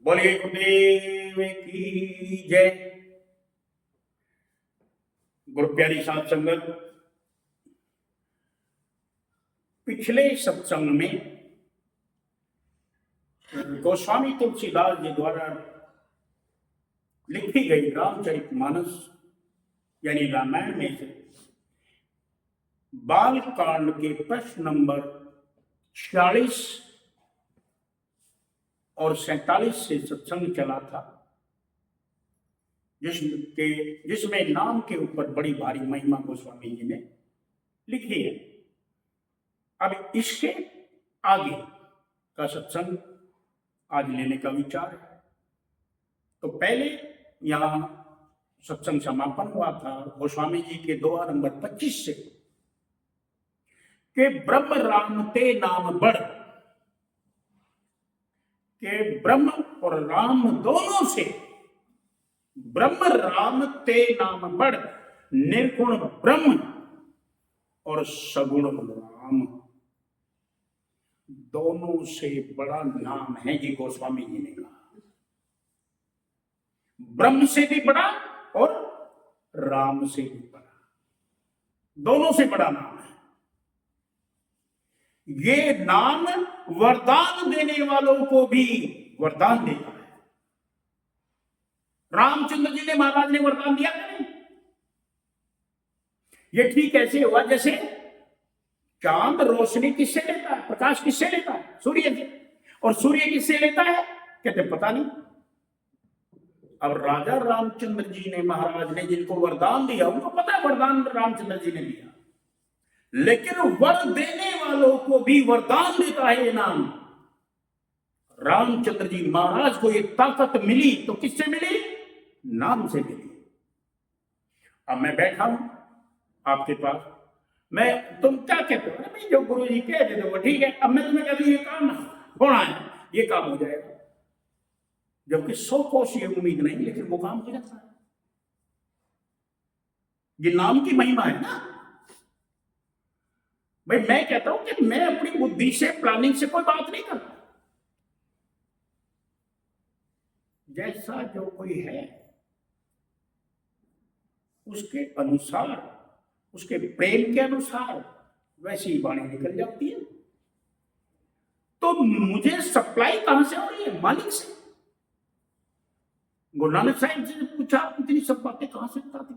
बोलिए गुरुदेव की जय। गुरु प्यारी साध संगत, पिछले सत्संग में गोस्वामी तुलसीदास जी द्वारा लिखी गई रामचरितमानस यानी रामायण में से बाल कांड के प्रश्न नंबर 46 और 47 से सत्संग चला था, जिसमें नाम के ऊपर बड़ी भारी महिमा गोस्वामी जी ने लिखी है। अब इसके आगे का सत्संग आज लेने का विचार है। तो पहले यहाँ सत्संग समापन हुआ था गोस्वामी जी के दोहा नंबर 25 से के ब्रह्म राम ते नाम बढ़, के ब्रह्म और राम दोनों से ब्रह्म राम ते नाम बढ़, निर्गुण ब्रह्म और सगुण राम दोनों से बड़ा नाम है जी। गोस्वामी जी ने कहा ब्रह्म से भी बड़ा और राम से भी बड़ा, दोनों से बड़ा नाम है। ये नाम वरदान देने वालों को भी वरदान देता है। रामचंद्र जी ने महाराज ने वरदान दिया था नहीं। ये ठीक ऐसे हुआ जैसे चांद रोशनी किससे लेता है, प्रकाश किससे लेता है? सूर्य से। और सूर्य किससे लेता है? कहते पता नहीं। अब राजा रामचंद्र जी ने महाराज ने जिनको वरदान दिया उनको पता है वरदान रामचंद्र जी ने दिया, लेकिन वर देने वालों को भी वरदान देता है ये नाम। रामचंद्र जी महाराज को ये ताकत मिली तो किससे मिली? नाम से मिली। अब मैं बैठा हूं आपके पास, मैं तुम क्या कहते हो भाई, जो गुरु जी कह देते वो ठीक है। अब मैं तुम्हें कहती हूँ ये काम होना है, ये काम हो जाएगा, जबकि 100 कोस ये उम्मीद नहीं, लेकिन वो काम हो जाता है। ये नाम की महिमा है ना भाई। मैं कहता हूं कि मैं अपनी बुद्धि से प्लानिंग से कोई बात नहीं करता। जैसा जो कोई है उसके अनुसार, उसके प्रेम के अनुसार वैसी ही वाणी निकल जाती है। तो मुझे सप्लाई कहां से हो रही है? मालिक से। गुरु नानक साहिब जी ने पूछा इतनी सब बातें कहां से बताती?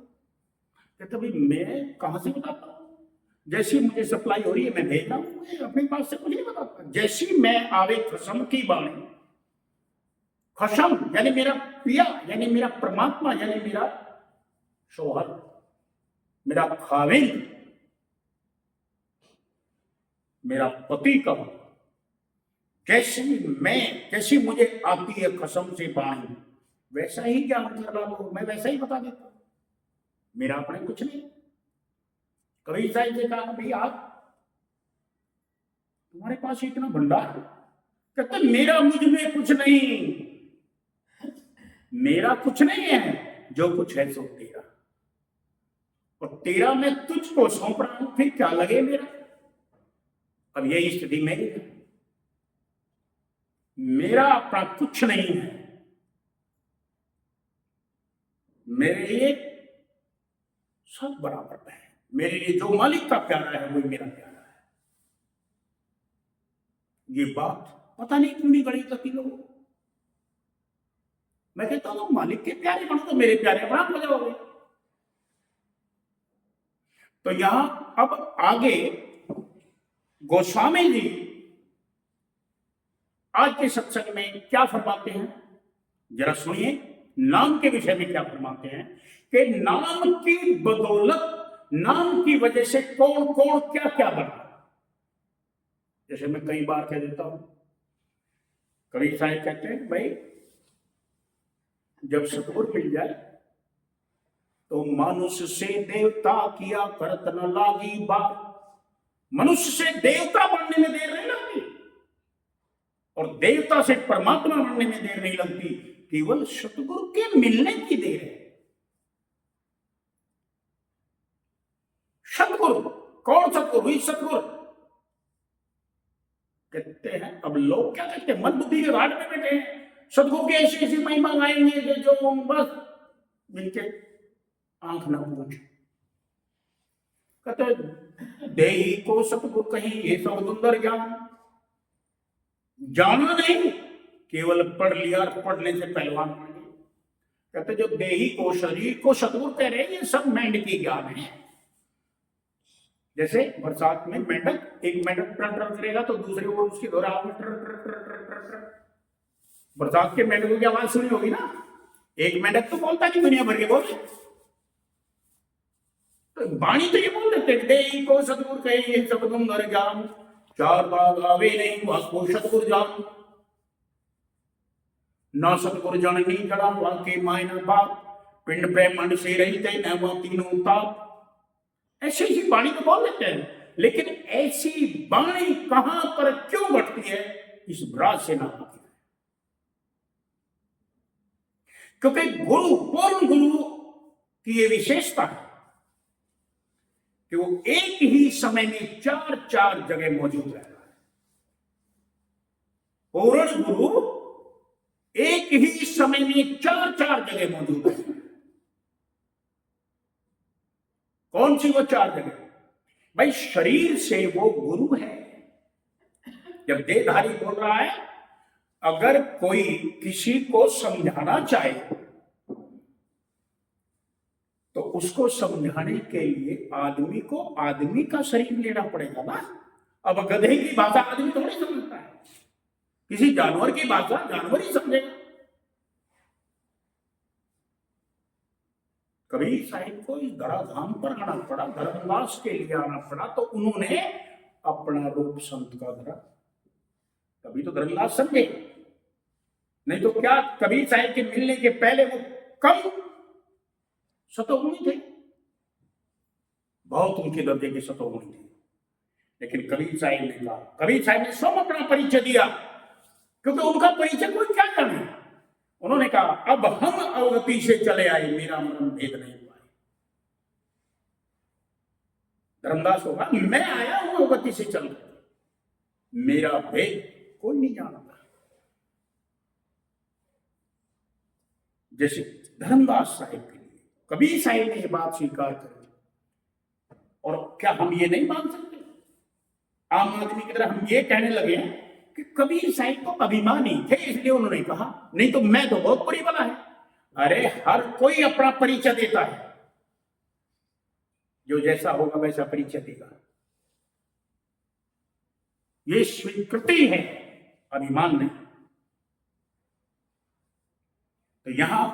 कहते भाई मैं कहां से बताता हूं? जैसी मुझे सप्लाई हो रही है मैं भेज रहा हूं, अपने पास से कुछ नहीं बताता। जैसी मैं आवे खसम की वाणी, खसम यानी मेरा पिया, यानी मेरा परमात्मा, यानी मेरा शोहर, मेरा खाविंद, मेरा पति का, जैसी मुझे आती है खसम से वाणी, वैसा ही ज्ञान कर रहा हूं मैं, वैसा ही बता देता हूं। मेरा अपने कुछ नहीं। कभी साहिब ने कहा भाई आप, तुम्हारे पास इतना भंडार है? कहते मेरा मुझ में कुछ नहीं, मेरा कुछ नहीं है, जो कुछ है सो तेरा, और तेरा मैं तुझको सौंप रहा हूं, फिर क्या लगे मेरा। अब यही स्थिति मेरी है, मेरा अपना कुछ नहीं है। मेरे लिए सब बराबर है। मेरे लिए जो मालिक का प्यारा है वही मेरा प्यारा है। ये बात पता नहीं क्यों नहीं गढ़ी करती लोगों को। मैं कहता हूं मालिक के प्यारे बनो तो मेरे प्यारे बना हो जाओगे। तो यहां अब आगे गोस्वामी जी आज के सत्संग में क्या फरमाते हैं जरा सुनिए। नाम के विषय में क्या फरमाते हैं कि नाम की बदौलत, नाम की वजह से कौन कौन क्या क्या बना। जैसे मैं कई बार कह देता हूं, कभी साहिब कहते हैं भाई जब सतगुरु मिल जाए तो मनुष्य से देवता किया करत न लागी बात। मनुष्य से देवता बनने में देर नहीं लगती और देवता से परमात्मा बनने में देर नहीं लगती, केवल सतगुरु के मिलने की देर है। सतगुरु कौन? सतगुरु ही सतगुरु कहते हैं। अब लोग क्या कहते हैं? मन बुद्धि के घाट में बैठे हैं, सदगुरु की ऐसी ऐसी महिमा गाएंगे कि जो बस जिनके आंख न पूछ। कहते देही को सतगुरु कहीं ये सब सुंदर ज्ञान, जाना नहीं केवल पढ़ लिया और पढ़ने से पहलवान बन गए। कहते जो देही को शरीर को सतगुरु कह रहे हैं ये सब मेंढकी ज्ञान है। जैसे बरसात में मेंढक, एक मेंढक ट्र ट्र करेगा तो दूसरे को उसकी दोहरा में ट्र ट्र ट्र ट्र ट्र ट्र। बरसात के मेंढकों की आवाज सुनी होगी ना। एक मेंढक तो बोलता नहीं, दुनिया भर के बोले। तो वाणी तो ये बोल देते देही को सतगुरु कहे ये सब सुंदर ज्ञान, चार बाग आवे नहीं वाको सतगुरु जान, न सतगुरु जननी जड़ा वाके मायना बाप, पिंड ब्रह्मांड से रहते न वो तीनों ताप। ऐसी ही वाणी तो बोल देते हैं, लेकिन ऐसी वाणी कहां पर क्यों घटती है इस राज से ना होती है। क्योंकि गुरु, पूर्ण गुरु की ये विशेषता है कि वो एक ही समय में चार चार जगह मौजूद रहता है। पूर्ण गुरु एक ही समय में चार चार जगह मौजूद है। कौन सी वो चार जगह? भाई शरीर से वो गुरु है। जब देहधारी बोल रहा है, अगर कोई किसी को समझाना चाहे तो उसको समझाने के लिए आदमी को आदमी का शरीर लेना पड़ेगा ना। अब गधे की भाषा आदमी थोड़ी समझता है, किसी जानवर की भाषा जानवर ही समझेगा। कबीर साहिब को इस धराधाम पर आना पड़ा, धर्मदास के लिए आना पड़ा, तो उन्होंने अपना रूप संत का धरा, तभी तो धर्मदास समझे। नहीं तो क्या कबीर साहिब के मिलने के पहले वो कम सतोगुणी थे, बहुत ऊंचे दर्जे के सतोगुणी थे। लेकिन कबीर साहिब ने कहा, कबीर साहिब ने स्वयं अपना परिचय दिया, क्योंकि उनका परिचय कोई क्या जाने। उन्होंने कहा अब हम अवगति से चले आए, मेरा मर्म भेद नहीं पाए। धर्मदास को कहा मैं आया हूं अवगति से चल, मेरा भेद कोई नहीं जानता। जैसे धर्मदास साहिब के लिए कबीर साहिब ने ये बात स्वीकार करी, और क्या हम ये नहीं मान सकते? आम आदमी की तरह हम ये कहने लगे हैं कि कबीर साहिब तो अभिमानी थे इसलिए उन्होंने कहा, नहीं तो मैं तो बहुत बुरी बला है। अरे हर कोई अपना परिचय देता है, जो जैसा होगा वैसा परिचय देगा। ये स्वीकृति है, अभिमान नहीं। तो यहां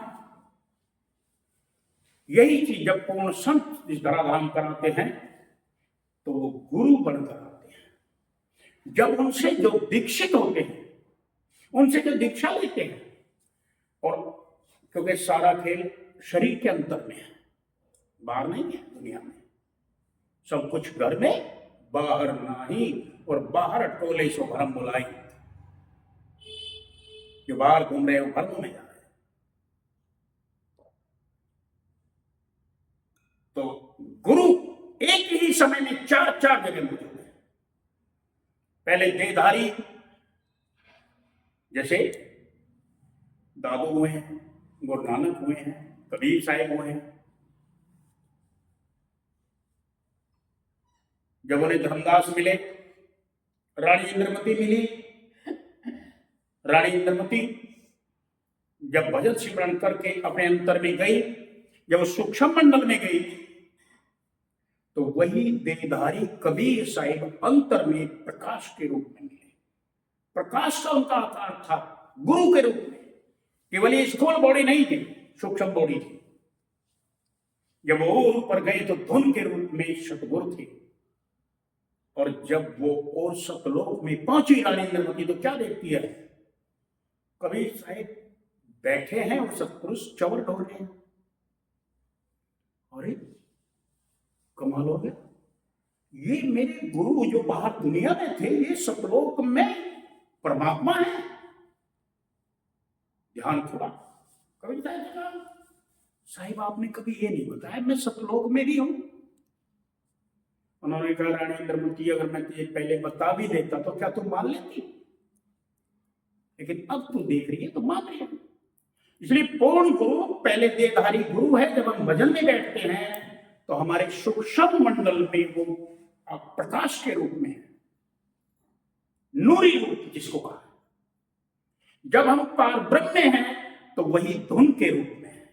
यही चीज जब पूर्ण संत इस धराधाम कराते हैं तो वो गुरु बनकर आते हैं। जब उनसे जो दीक्षित होते हैं, उनसे जो दीक्षा लेते हैं, और क्योंकि सारा खेल शरीर के अंतर में है, बाहर नहीं है दुनिया में। सब कुछ घर में बाहर नाही, और बाहर टोले सो भरम बुलाई। जो बाहर घूम रहे हो भरमों में जा रहे। तो गुरु एक ही समय में चार चार जगह मौजूद है। पहले देहधारी जैसे दादू हुए हैं, गुरु नानक हुए हैं, कबीर साहिब हुए हैं। जब उन्हें धर्मदास मिले, रानी इंद्रमती मिली। रानी इंद्रमती जब भजन सिमरन करके अपने अंतर में गई, जब सूक्ष्म मंडल में गई, तो वही देहधारी कबीर साहिब अंतर में प्रकाश के रूप में मिले। प्रकाश का उनका आकार था गुरु के रूप में। केवल ये स्थूल बॉडी नहीं थी, सूक्ष्म बॉडी थी। जब वो ऊपर गए तो धुन के रूप में सतगुरु थे। और जब वो और सतलोक में पहुंची रानी इंद्रमती, तो क्या देखती है? कबीर साहिब बैठे हैं और सतपुरुष चवर ढोल रहे हैं। अरे कमाल हो गया, ये मेरे गुरु जो बाहर दुनिया में थे, ये सतलोक में परमात्मा है। ध्यान खुला। कबीर साहिब ने कहा, साहिब आपने कभी ये नहीं बताया मैं सतलोक में भी हूं। उन्होंने कहा रानी इंद्रमती, अगर मैं तुझे पहले बता भी देता तो क्या तुम मान लेती? लेकिन अब तू देख रही है तो मान रही है। इसलिए पूर्ण गुरु पहले देहधारी गुरु है। जब हम भजन में बैठते हैं तो हमारे सूक्ष्म मंडल में वो प्रकाश के रूप में है, नूरी रूप जिसको कहा। जब हम पार ब्रह्म में हैं तो वही धुन के रूप में है।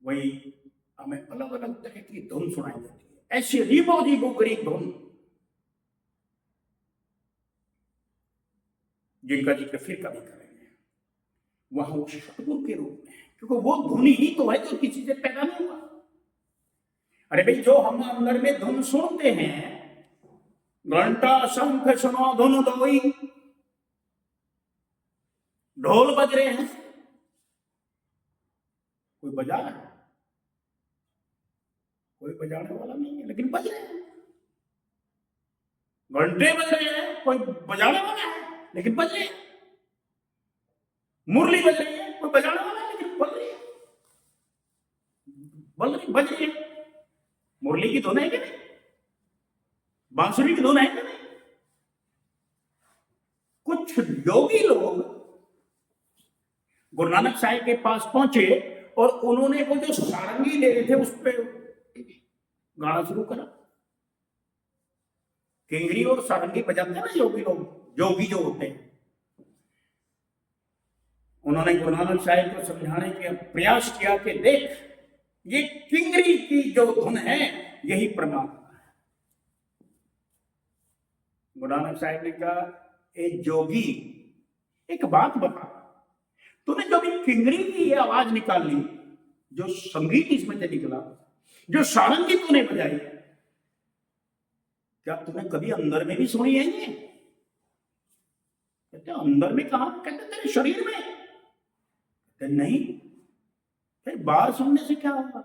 वही हमें अलग अलग तरह की धुन सुनाई देती है, ऐसी रीबो रीबो गरीब धुन जिनका जिक्र फिर कभी करेंगे। वहां वो सतगुरु के रूप में है, क्योंकि वो धुन ही तो है जो किसी से पैदा नहीं हुआ। अरे भाई, जो हम अंदर में धुन सुनते हैं, घंटा शंख सुनो धुन दोई, ढोल बज रहे हैं, कोई बजा रहा है, कोई बजाने वाला नहीं है, लेकिन बज रहे हैं। घंटे बज रहे हैं, कोई बजाने वाला है लेकिन बज रहे हैं। मुरली बज रही है, कोई बजाने वाला है लेकिन बज रही है, बज रही है। मुरली की धुन है कि नहीं? बांसुरी की धुन है कि नहीं? कुछ योगी लोग गुरु नानक साहिब के पास पहुंचे और उन्होंने वो जो सारंगी ले रहे थे उस पर गाना शुरू करा। किंगरी और सारंगी बजाते हैं ना योगी लोग, योगी जो होते हैं। उन्होंने गुरु नानक साहिब को समझाने का प्रयास किया कि देख, ये किंगरी की जो धुन है यही परमात्मा है। गुरु नानक साहिब ने कहा, ए जोगी, एक बात बता, तूने जो भी किंगरी की ये आवाज निकाल ली, जो संगीत इसमें से निकला, जो सारंगी तूने बजाई, क्या तूने कभी अंदर में भी सुनी है ये? कहते अंदर में कहा? कहते तेरे शरीर में। कहते नहीं, फिर बाहर सुनने से क्या होगा?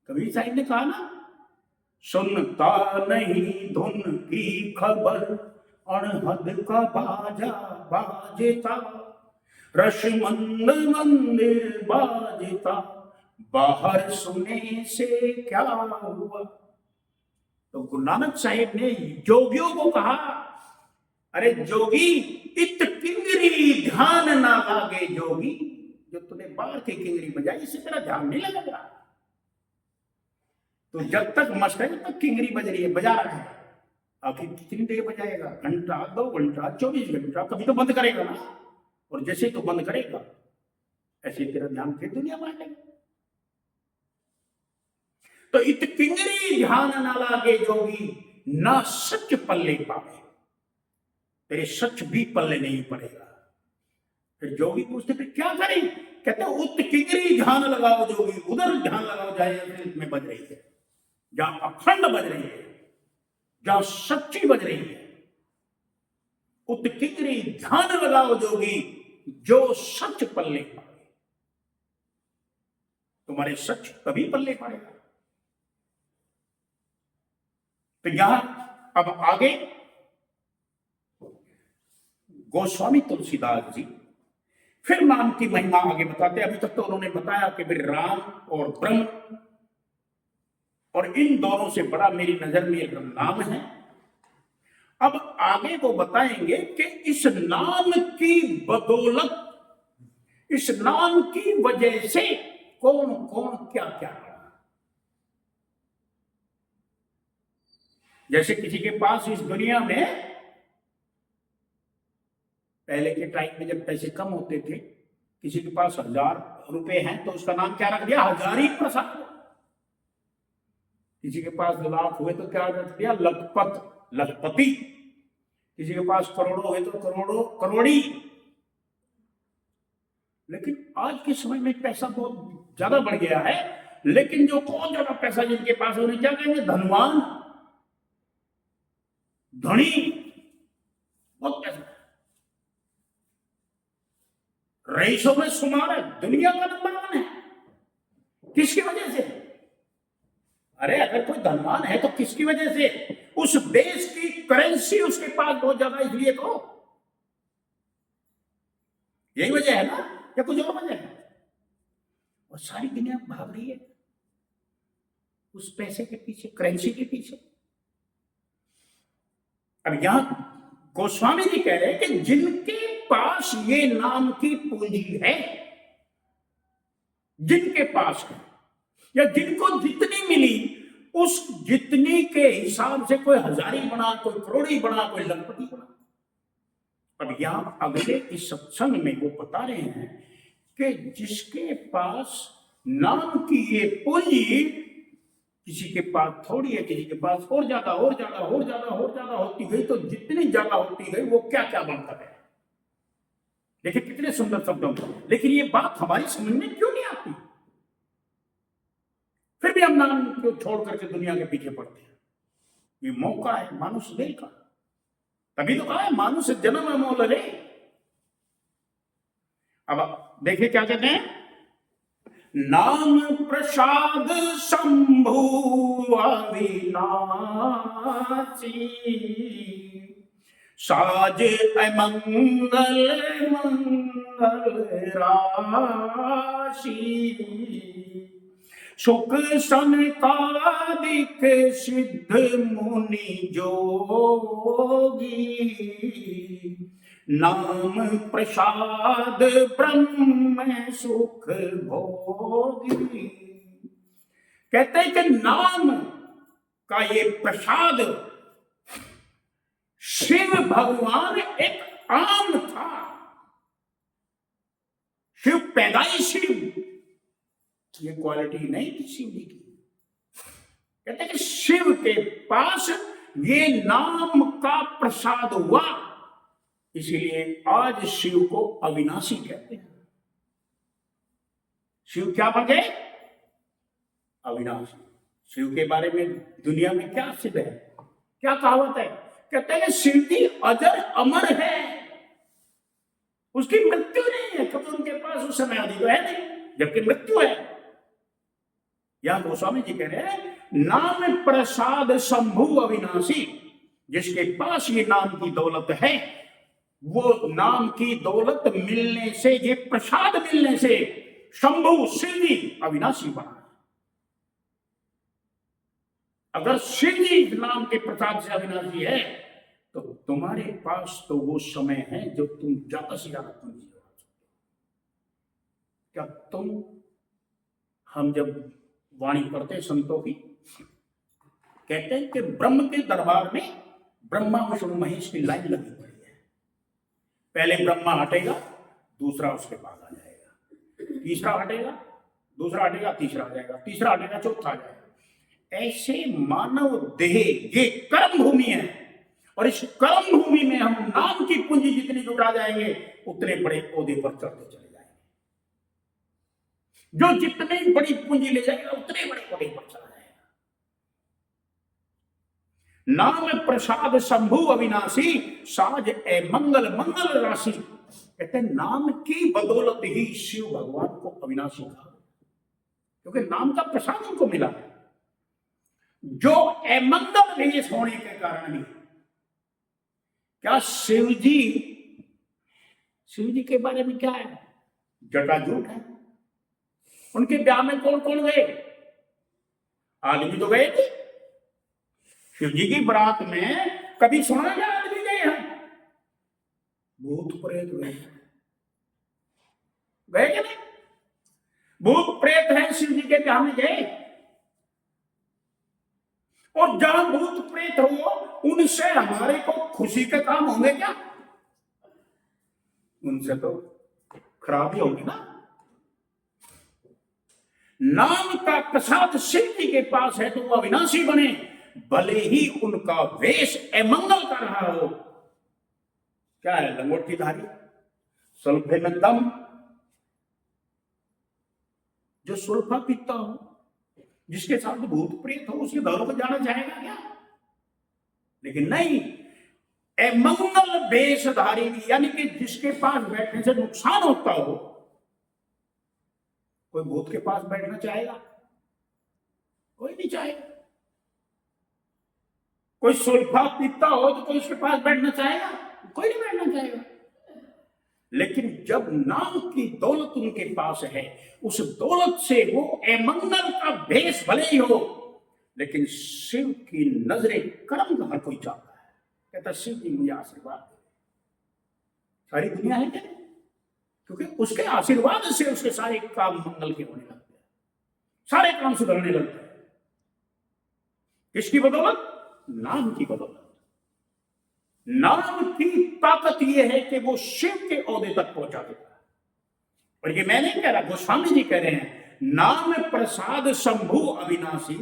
कबीर साहिब ने कहा ना, सुनता नहीं धुन की खबर, अनहद का बाजा बाजेता, रस मंद मंदिर बाजेता, बाहर सुने से क्या हुआ? तो गुरु नानक साहिब ने जोगियों को कहा, अरे जोगी, इत किंगरी ध्यान ना लागे जोगी, जो तूने बाहर की किंगरी बजाई इससे तेरा ध्यान नहीं लगेगा। तो जब तक मस्त है तब तक किंगरी बज रही है, बजा रहा है, आखिर कितनी देर बजाएगा? घंटा, 2 घंटा, 24 घंटा, कभी तो बंद करेगा ना। और जैसे ही तो बंद करेगा ऐसे तेरा ध्यान फिर दुनिया में आएगा। तो इत किंगरी ध्यान ना लागे जोगी, ना सच पल्ले पावे, तेरे सच भी पल्ले नहीं पड़ेगा। फिर जोगी पूछते फिर क्या करें? कहते उत किंगरी ध्यान लगाओ जोगी, उधर ध्यान लगाओ जाए में बज रही है, जहां अखंड बज रही है, जहां सच्ची बज रही है। उत किंगरी ध्यान लगाओ जोगी, जो सच पल्ले पावे, तुम्हारे सच तभी पल्ले पड़ेगा। तो यहां अब आगे गोस्वामी तुलसीदास जी फिर नाम की महिमा आगे बताते। अभी तक तो उन्होंने बताया कि फिर राम और ब्रह्म, और इन दोनों से बड़ा मेरी नजर में नाम है। अब आगे वो बताएंगे कि इस नाम की बदौलत, इस नाम की वजह से कौन कौन क्या क्या है। जैसे किसी के पास इस दुनिया में पहले के टाइम में जब पैसे कम होते थे, किसी के पास 1000 रुपए हैं तो उसका नाम क्या रख दिया? हजारी प्रसाद। किसी के पास लाख हुए तो क्या रख दिया? लखपत, लखपति। किसी के पास करोड़ों हुए तो करोड़ों, करोड़ी। लेकिन आज के समय में पैसा बहुत ज्यादा बढ़ गया है, लेकिन जो बहुत ज्यादा पैसा जिनके पास उन्हें क्या कहेंगे? धनवान, धनी, बहुत पैसा। रईसों में शुमार है, दुनिया का नंबर 1 है। किसकी वजह से? अरे अगर कोई धनवान है तो किसकी वजह से? उस देश की करेंसी उसके पास बहुत ज्यादा, इसलिए तो। यही वजह है ना, या कुछ और वजह है? और सारी दुनिया भाग रही है उस पैसे के पीछे, करेंसी के पीछे। अब यहां गोस्वामी जी कह रहे हैं कि जिनके पास ये नाम की पूंजी है, जिनके पास है, या जिनको जितनी मिली उस जितनी के हिसाब से कोई हजारी बना, कोई करोड़ी बना, कोई लखपति बना। अब यहां अगले इस सत्संग में वो बता रहे हैं कि जिसके पास नाम की ये पूंजी, किसी के पास थोड़ी है, किसी के पास और ज्यादा और ज्यादा और ज्यादा और ज्यादा होती गई, तो जितनी ज्यादा होती गई वो क्या क्या बनता है। देखिए कितने सुंदर शब्दों में, लेकिन ये बात हमारी समझ में क्यों नहीं आती। फिर भी हम नाम को छोड़ करके दुनिया के पीछे पड़ते हैं। ये मौका है मानुष देह का, तभी तो कहा है मानुष जन्म मोल रे। अब देखिए क्या कहते हैं, नाम प्रसाद शंभु अविनाशी, साज अमंगल मंगल राशि, सुख सनकादिक सिद्ध मुनि जोगी, नाम प्रसाद ब्रह्म सुख भोगी। कहते हैं कि नाम का ये प्रसाद शिव भगवान एक आम था। शिव पैदाइशी ये क्वालिटी नहीं थी शिव जी की। कहते हैं कि शिव के पास ये नाम का प्रसाद हुआ, इसीलिए आज शिव को अविनाशी कहते हैं। शिव क्या बन गए? अविनाशी। शिव के बारे में दुनिया में क्या सिद्ध है, क्या कहावत है? कहते हैं शिव जी अजर अमर है, उसकी मृत्यु नहीं है, क्योंकि उनके पास उस समय आदि तो है नहीं, जबकि मृत्यु है। यहां गोस्वामी जी कह रहे हैं नाम प्रसाद शंभु अविनाशी, जिसके पास ये नाम की दौलत है, वो नाम की दौलत मिलने से, ये प्रसाद मिलने से शंभु शिव जी अविनाशी बना। अगर शिव जी नाम के प्रसाद से अविनाशी है, तो तुम्हारे पास तो वो समय है जो तुम ज्यादा से ज्यादा पूंजी लगा सकते हो। क्या तुम, हम जब वाणी पढ़ते संतों की, कहते हैं कि ब्रह्म के दरबार में ब्रह्मा विष्णु महेश की लाइन लगी पड़ी है। पहले ब्रह्मा हटेगा, दूसरा उसके बाद आ जाएगा, तीसरा हटेगा, दूसरा हटेगा, तीसरा आ जाएगा, तीसरा हटेगा, चौथा आ जाएगा। ऐसे मानव देह ये कर्म भूमि है, और इस कर्म भूमि में हम नाम की पूंजी जितनी जुटा जाएंगे उतने बड़े ओहदे पर चढ़ते चले जाएंगे। जो जितनी बड़ी पूंजी ले जाएगा उतने बड़े ओहदे पर चला जाएगा। नाम प्रसाद शंभु अविनाशी, साज ए मंगल मंगल राशि। कहते हैं नाम की बदौलत ही शिव भगवान को अविनाशी कहा, क्योंकि नाम का प्रसाद उनको मिला है, जो अमंगल भेष होने के कारण भी। क्या शिव जी के बारे में क्या है? जटाजूट है। उनके ब्याह में कौन कौन गए? आदमी तो गए थे। शिव जी की बारात में कभी सुना गया आदमी गए हैं? भूत प्रेत गए, गए क्या नहीं? भूत प्रेत है शिव जी के ब्याह में गए। और जहां भूत प्रेत हो उनसे हमारे को खुशी के काम होंगे क्या? उनसे तो खराबी होगी ना। नाम का प्रसाद शिव जी के पास है तो वो अविनाशी बने, भले ही उनका वेश अमंगल का रहा हो। क्या है? लंगोटी धारी, सुल्फे में दम। जो सुल्फा पीता हो, जिसके साथ भूत प्रेत हो, उसके घरों को जाना चाहेगा क्या? लेकिन नहीं, अमंगल वेशधारी, यानी कि जिसके पास बैठने से नुकसान होता हो, कोई भूत के पास बैठना चाहेगा? कोई नहीं चाहेगा। कोई सुल्फा पीता हो तो कोई उसके पास बैठना चाहेगा? कोई नहीं बैठना चाहेगा। लेकिन जब नाम की दौलत उनके पास है, उस दौलत से वो अमंगल का भेष भले ही हो, लेकिन शिव की नजरे कर्म का हर कोई चाहता है। कहता शिव जी मुझे आशीर्वाद दे। सारी दुनिया है क्या? क्योंकि उसके आशीर्वाद से उसके सारे काम मंगल के होने लगते हैं, सारे काम सुधरने लगते हैं। किसकी बदौलत? नाम की बदौलत। नाम की ताकत यह है कि वो शिव के ओहदे तक पहुंचा देता है। और ये मैं नहीं कह रहा, गोस्वामी जी कह रहे हैं, नाम प्रसाद शंभु अविनाशी,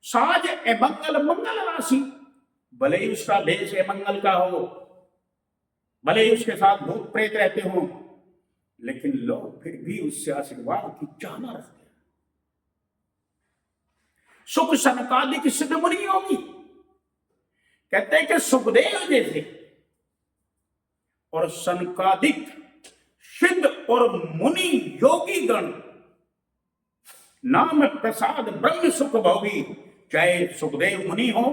साज अमंगल मंगल राशि। भले ही उसका देश अमंगल का हो, भले ही उसके साथ भूत प्रेत रहते हो, लेकिन लोग फिर भी उससे आशीर्वाद की चाहना रखते हैं। सुख सनकादिक सिद्ध मुनि योगी, कहते हैं कि सुखदेव जैसे और सनकादिक सिद्ध और मुनि योगी गण नाम प्रसाद ब्रह्म सुख भोगी, चाहे सुखदेव मुनि हो,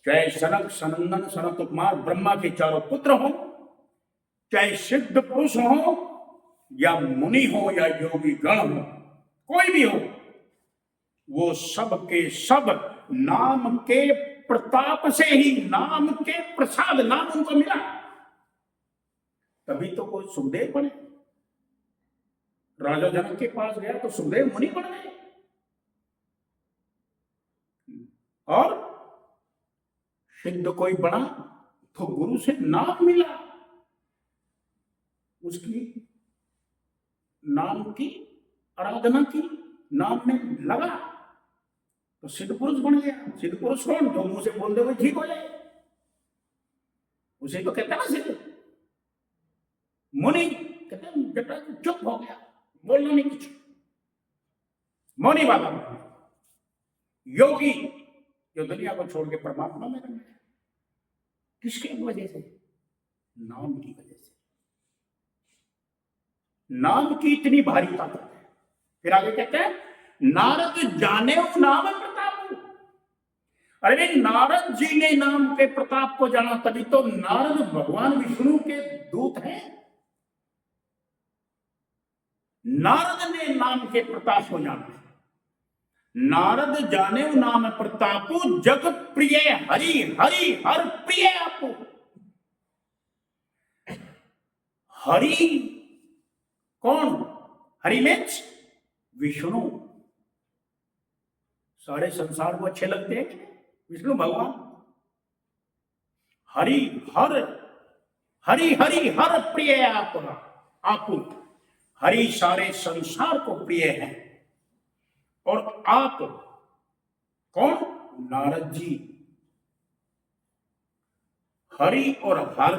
चाहे सनक सनंदन सनत कुमार ब्रह्मा के चारों पुत्र हो, चाहे सिद्ध पुरुष हो या मुनि हो या योगी गण हो, कोई भी हो, वो सब के सब नाम के प्रताप से ही, नाम के प्रसाद, नाम उनको मिला, तभी तो कोई सुखदेव बने। राजा जनक के पास गया तो सुखदेव मुनि बन गए, और सिद्ध कोई बना तो गुरु से नाम मिला, उसकी नाम की आराधना की, नाम में लगा तो सिद्ध पुरुष बन गया। सिद्ध पुरुष कौन? जो मुंह से बोल दे वो ठीक हो जाए, उसे तो कहते ना सिद्ध। मुनि कहते हैं चुप हो गया, बोलना नहीं कुछ, मौनी वाला। योगी जो दुनिया को छोड़ के परमात्मा में रह गया, किसके वजह से? नाम की वजह से। नाम की इतनी भारी ताकत है। फिर आगे कहते हैं नारद जाने नाम प्रताप। अरे नारद जी ने नाम के प्रताप को जाना, तभी तो नारद भगवान विष्णु के दूत हैं। नारद ने नाम के प्रताप को जाना। नारद जाने नाम प्रतापो, जग प्रिय हरि हरि हर प्रिय आपो। हरि कौन? हरि मीन्स विष्णु। सारे संसार को अच्छे लगते हैं विष्णु भगवान। हरि हर हरि हरि हर प्रिय आपो। हरि सारे संसार को प्रिय है, और आप कौन? नारद जी। हरि और हर,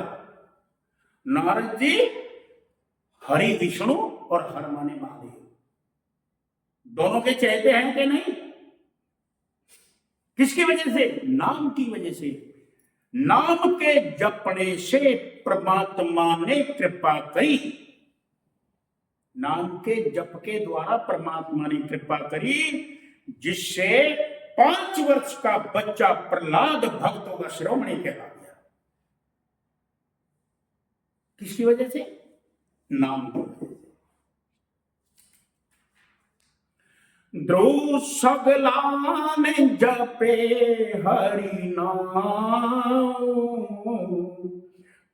नारद जी हरि विष्णु और हर माने महादेव, दोनों के चहेते हैं कि नहीं? किसकी वजह से? नाम की वजह से। नाम के जपने से परमात्मा ने कृपा करी। नाम के जप के द्वारा परमात्मा ने कृपा करी, जिससे 5 वर्ष का बच्चा प्रहलाद भक्तों का शिरोमणि कहला गया। किसकी वजह से? नाम की वजह से। ध्रुव सगलान जपे हरि नाम,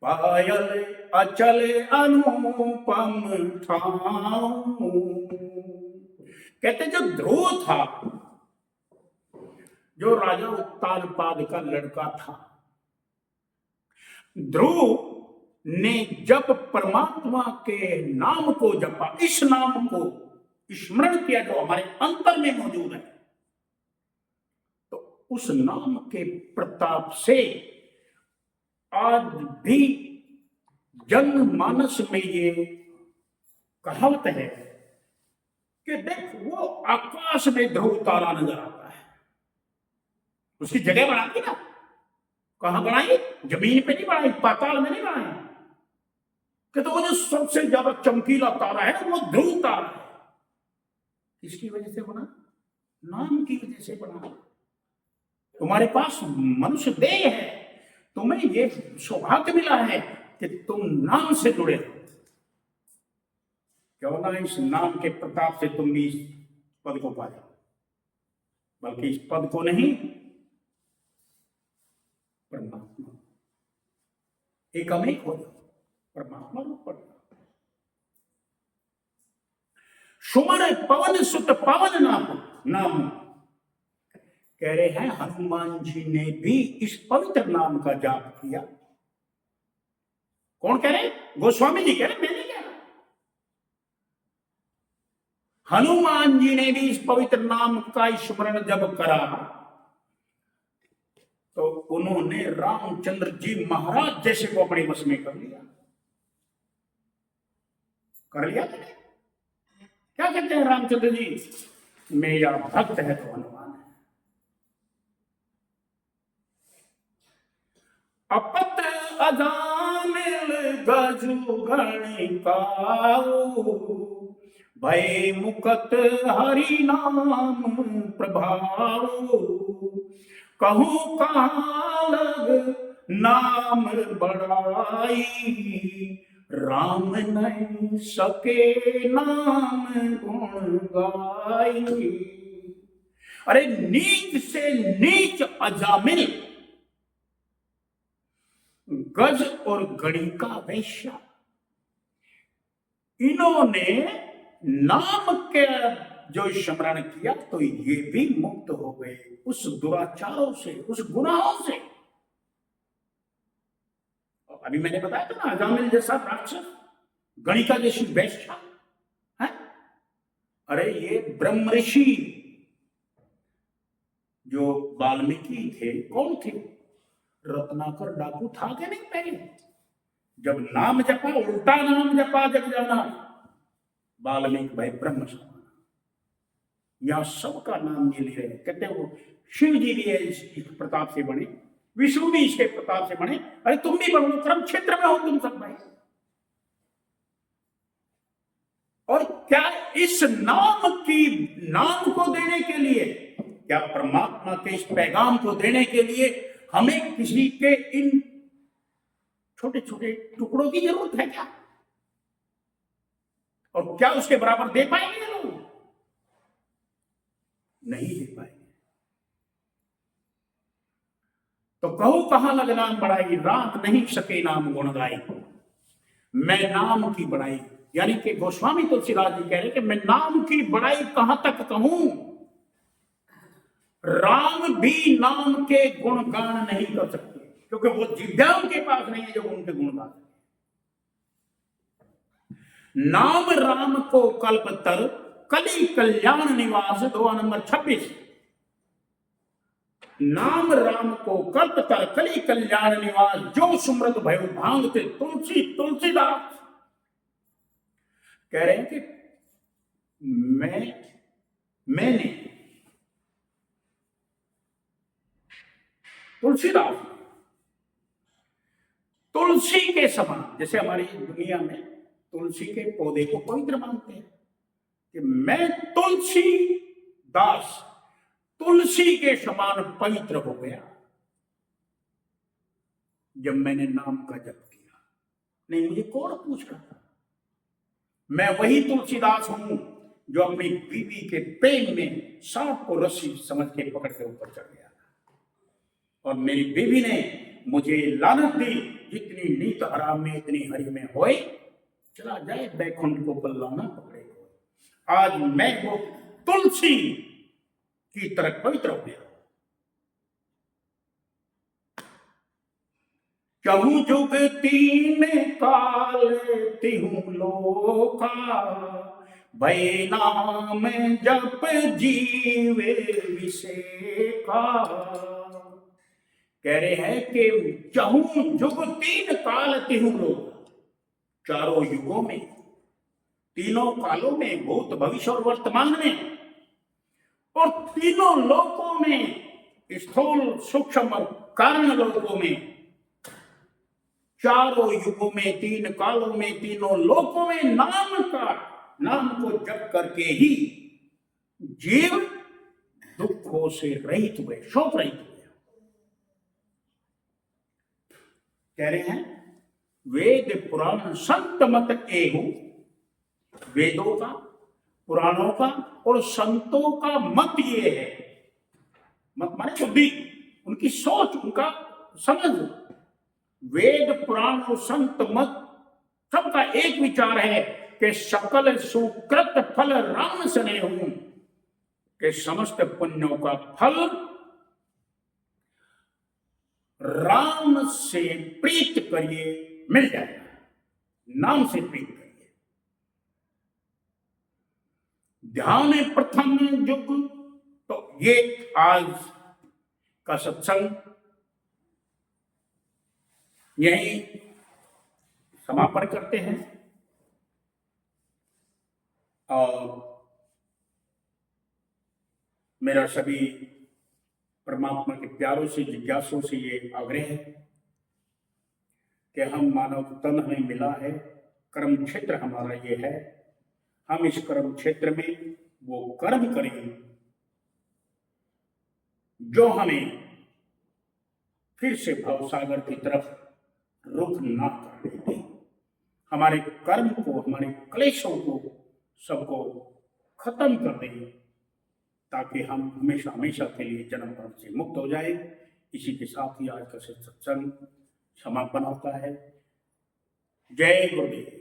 पायल अचल अनुपम ठाऊ। कहते जो ध्रुव था, जो राजा उत्तानपाद का लड़का था, ध्रुव ने जब परमात्मा के नाम को जपा, इस नाम को स्मरण किया जो हमारे अंतर में मौजूद है, तो उस नाम के प्रताप से आज भी जनमानस में ये कहावत है कि देख वो आकाश में ध्रुव तारा नजर आता है। उसकी जगह बनाती ना, कहां बनाई? जमीन पे नहीं बनाई, पाताल में नहीं बनाई। कि तो वो जो सबसे ज्यादा चमकीला तारा है वो ध्रुव तारा है। किसकी वजह से बना? नाम की वजह से बना। तुम्हारे पास मनुष्य देह है, तुम्हें ये सौभाग्य मिला है कि तुम नाम से जुड़े हो। क्यों ना इस नाम के प्रताप से तुम भी इस पद को पा जाओ, बल्कि इस पद को नहीं, परमात्मा, एकमेक हो जाओ, परमात्मा रूप पड़ जाओ। सुमन पवन सुत पवन नाम कह रहे हैं हनुमान जी ने भी इस पवित्र नाम का जाप किया। कौन कह रहे? गोस्वामी जी कह रहे, मैं नहीं कह रहा। हनुमान जी ने भी इस पवित्र नाम का स्मरण जब करा तो उन्होंने रामचंद्र जी महाराज जैसे को अपने वश में कर लिया। कर लिया क्या कहते हैं रामचंद्र जी? मेरा भक्त है तो हनुमान है। अपत अजामिल गजु गणिकाऊ, भय मुकत हरि नाम प्रभाऊ, कहूँ कहाँ लग नाम बड़ाई, राम नहीं सके नाम गुण गाई। अरे नीच से नीच अजामिल गज और गणिका वैश्या, इन्होंने नाम के जो स्मरण किया तो ये भी मुक्त हो गए उस दुराचारों से, उस गुनाहों से। अभी मैंने बताया था ना, अजामिल जैसा राक्षस, गणिका जैसी वैश्या है। अरे ये ब्रह्म ऋषि जो वाल्मीकि थे, कौन थे? रत्नाकर डाकू था क्या नहीं पहले? जब नाम जपा, उल्टा नाम जपा जग जाना, वाल्मीकि भाई ब्रह्म समाना। यहां सबका नाम ये ले रहे हैं। कहते वो शिव जी भी है इस प्रताप से बने, विष्णु भी इसके प्रताप से बने। अरे तुम भी बनो, क्रम क्षेत्र में हो तुम सब भाई। और क्या इस नाम को देने के लिए, क्या परमात्मा के इस पैगाम को देने के लिए हमें किसी के इन छोटे छोटे टुकड़ों की जरूरत है क्या? और क्या उसके बराबर दे पाएंगे लोग? नहीं दे पाएंगे। तो कहूं कहां लग नाम बढ़ाई, रात नहीं सके नाम गुण गाई। मैं नाम की बढ़ाई, यानी कि गोस्वामी तुलसीदास जी कह रहे कि मैं नाम की बढ़ाई कहां तक कहूं, राम भी नाम के गुणगान नहीं कर सकते, क्योंकि वो जिज्ञा उनके पास नहीं है जो उनके गुण गा सके। नाम राम को कल्पतर कली कल्याण निवास, 2 नंबर 26। नाम राम को कल्पतर कली कल्याण निवास, जो सुमृत भयो भांगते तुलसीदास कह रहे हैं कि मैंने तुलसीदास तुलसी के समान, जैसे हमारी दुनिया में तुलसी के पौधे को पवित्र मानते हैं, कि मैं तुलसीदास तुलसी के समान पवित्र हो गया जब मैंने नाम का जप किया। नहीं, मुझे कौन पूछ रहा था? मैं वही तुलसीदास हूं जो अपनी बीवी के पेन में सांप को रस्सी समझ के पकड़ के ऊपर चढ़ गया और मेरी बीवी ने मुझे लानत दी, जितनी नीत हराम में इतनी हरि में होए, चला जाए बैकुंठ को पल्लाना पकड़े। आज मैं वो तुलसी की तरह पवित्र हो गया। कहूं जुग 3 काल तिहु लोका, भय नाम जप जीवे विषेका। कह रहे हैं कि चहु जुग 3 काल तिहु लोका, चारों युगों में, तीनों कालों में, भूत भविष्य और वर्तमान में, और तीनों लोकों में, स्थूल सूक्ष्म और कारण लोकों में, चारों युगों में, 3 कालों में, तीनों लोकों में नाम को जप करके ही जीव दुखों से रहित हुए, शोक रहित हुए। कह रहे हैं वेद पुराण संत मत एहु, वेदों का, पुराणों का और संतों का मत ये है, मत माने बुद्धि, उनकी सोच, उनका समझ, वेद पुराण और संत मत सबका एक विचार है कि सकल सुकृत फल राम सने हूं, कि समस्त पुण्यों का फल राम से प्रीत करिए मिल जाएगा, नाम से प्रीत करिए। ध्यान प्रथम युग, तो ये आज का सत्संग यही समापन करते हैं। और मेरा सभी परमात्मा के प्यारों से, जिज्ञासों से ये आग्रह है कि हम मानव तन हमें मिला है, कर्म क्षेत्र हमारा ये है, हम इस कर्म क्षेत्र में वो कर्म करें जो हमें फिर से भवसागर की तरफ रुख ना कर देते। हमारे कर्म को, हमारे क्लेशों को सबको खत्म कर दें, ताकि हम हमेशा हमेशा के लिए जन्म मरण से मुक्त हो जाए। इसी के साथ ही आज का सत्संग समापन होता है। जय गुरुदेव।